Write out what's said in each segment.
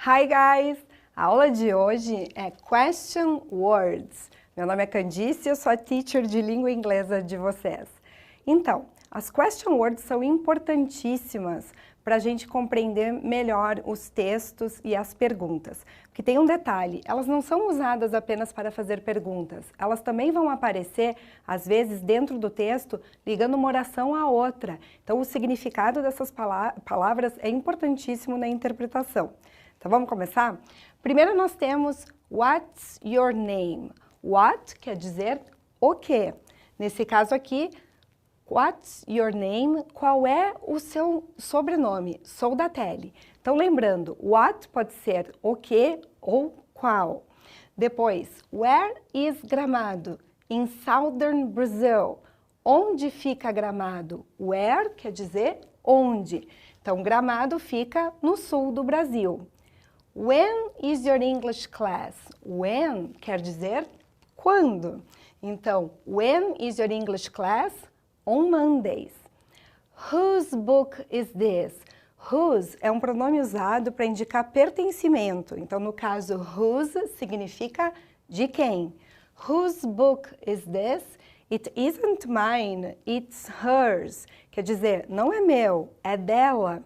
Hi guys! A aula de hoje é Question Words. Meu nome é Candice e eu sou a teacher de língua inglesa de vocês. Então, as Question Words são importantíssimas para a gente compreender melhor os textos e as perguntas. Porque tem um detalhe, elas não são usadas apenas para fazer perguntas, elas também vão aparecer, às vezes, dentro do texto, ligando uma oração à outra. Então, o significado dessas palavras é importantíssimo na interpretação. Então, vamos começar? Primeiro nós temos What's your name? What quer dizer o quê? Nesse caso aqui, What's your name? Qual é o seu sobrenome? Sou da Tele. Então, lembrando, what pode ser o que ou qual. Depois, where is Gramado? In Southern Brazil. Onde fica Gramado? Where quer dizer onde. Então, Gramado fica no sul do Brasil. When is your English class? When quer dizer quando. Então, when is your English class? On Mondays. Whose book is this? Whose é um pronome usado para indicar pertencimento. Então, no caso, whose significa de quem. Whose book is this? It isn't mine, it's hers. Quer dizer, não é meu, é dela.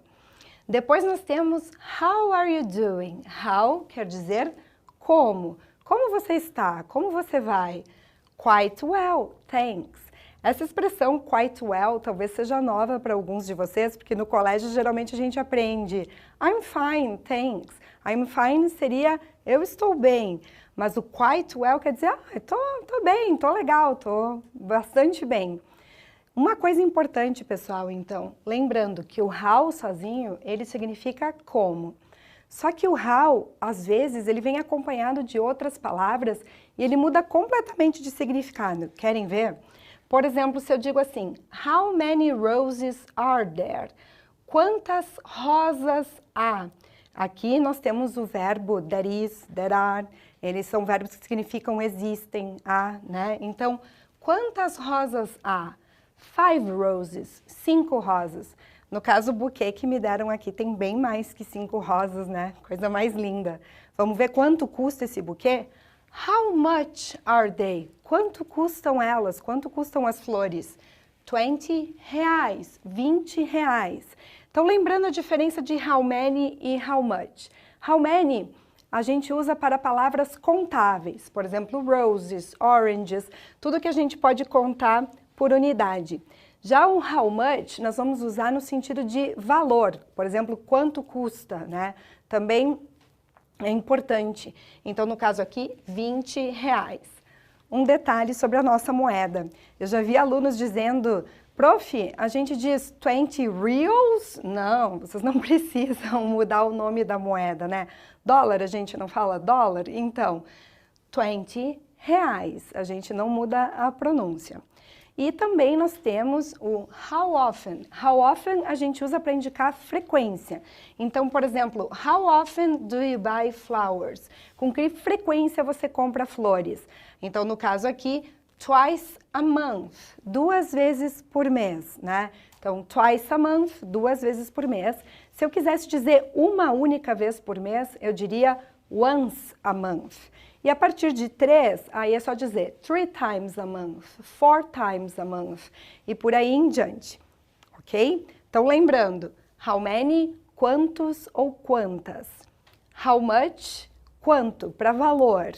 Depois nós temos How are you doing? How quer dizer como. Como você está? Como você vai? Quite well, thanks. Essa expressão quite well talvez seja nova para alguns de vocês, porque no colégio geralmente a gente aprende I'm fine, thanks. I'm fine seria eu estou bem, mas o quite well quer dizer tô bem, tô legal, tô bastante bem. Uma coisa importante, pessoal, então, lembrando que o how sozinho, ele significa como. Só que o how, às vezes, ele vem acompanhado de outras palavras e ele muda completamente de significado. Querem ver? Por exemplo, se eu digo assim, How many roses are there? Quantas rosas há? Aqui nós temos o verbo there is, there are, eles são verbos que significam existem, há, né? Então, quantas rosas há? 5 roses, 5 rosas. No caso, o buquê que me deram aqui tem bem mais que 5 rosas, né? Coisa mais linda. Vamos ver quanto custa esse buquê? How much are they? Quanto custam elas? Quanto custam as flores? 20 reais, 20 reais. Então, lembrando a diferença de how many e how much. How many a gente usa para palavras contáveis. Por exemplo, roses, oranges, tudo que a gente pode contar por unidade. Já o how much nós vamos usar no sentido de valor, por exemplo, quanto custa, né? Também é importante. Então, no caso aqui, 20 reais. Um detalhe sobre a nossa moeda. Eu já vi alunos dizendo, prof, a gente diz 20 reals? Não, vocês não precisam mudar o nome da moeda, né? Dólar, a gente não fala dólar? Então, 20 reais, a gente não muda a pronúncia. E também nós temos o how often. How often a gente usa para indicar frequência. Então, por exemplo, how often do you buy flowers? Com que frequência você compra flores? Então, no caso aqui, twice a month, 2 vezes por mês, né? Então, twice a month, 2 vezes por mês. Se eu quisesse dizer uma única vez por mês, eu diria once a month. E a partir de 3, aí é só dizer 3 times a month, 4 times a month e por aí em diante, ok? Então, lembrando, how many, quantos ou quantas. How much, quanto, para valor.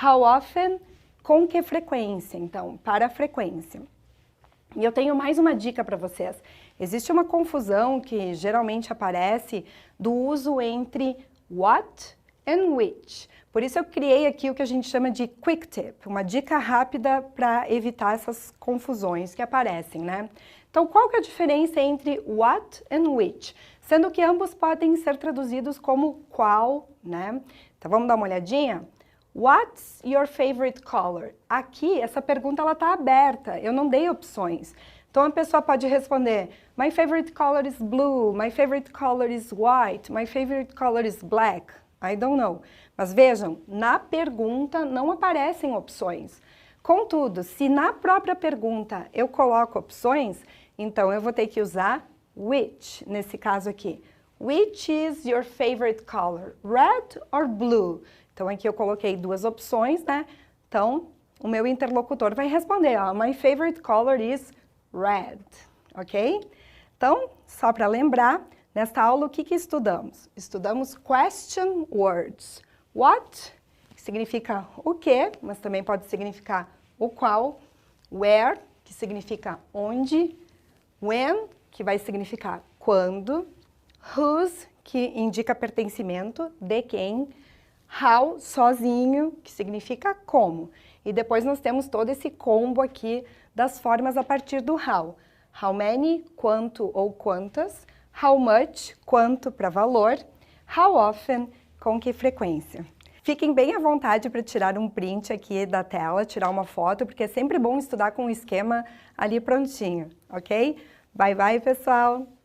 How often, com que frequência, então, para a frequência. E eu tenho mais uma dica para vocês. Existe uma confusão que geralmente aparece do uso entre what and which. Por isso eu criei aqui o que a gente chama de quick tip, uma dica rápida para evitar essas confusões que aparecem, né? Então, qual que é a diferença entre what and which? Sendo que ambos podem ser traduzidos como qual, né? Então, vamos dar uma olhadinha? What's your favorite color? Aqui, essa pergunta ela está aberta, eu não dei opções. Então, a pessoa pode responder, my favorite color is blue, my favorite color is white, my favorite color is black. I don't know. Mas vejam, na pergunta não aparecem opções. Contudo, se na própria pergunta eu coloco opções, então eu vou ter que usar which, nesse caso aqui. Which is your favorite color? Red or blue? Então, aqui eu coloquei duas opções, né? Então, o meu interlocutor vai responder, ó, my favorite color is red, ok? Então, só para lembrar, nesta aula o que estudamos? Estudamos question words. What, que significa o que, mas também pode significar o qual. Where, que significa onde. When, que vai significar quando. Whose, que indica pertencimento, de quem. How, sozinho, que significa como. E depois nós temos todo esse combo aqui das formas a partir do how. How many, quanto ou quantas. How much, quanto para valor. How often, com que frequência. Fiquem bem à vontade para tirar um print aqui da tela, tirar uma foto, porque é sempre bom estudar com o esquema ali prontinho, ok? Bye, bye, pessoal!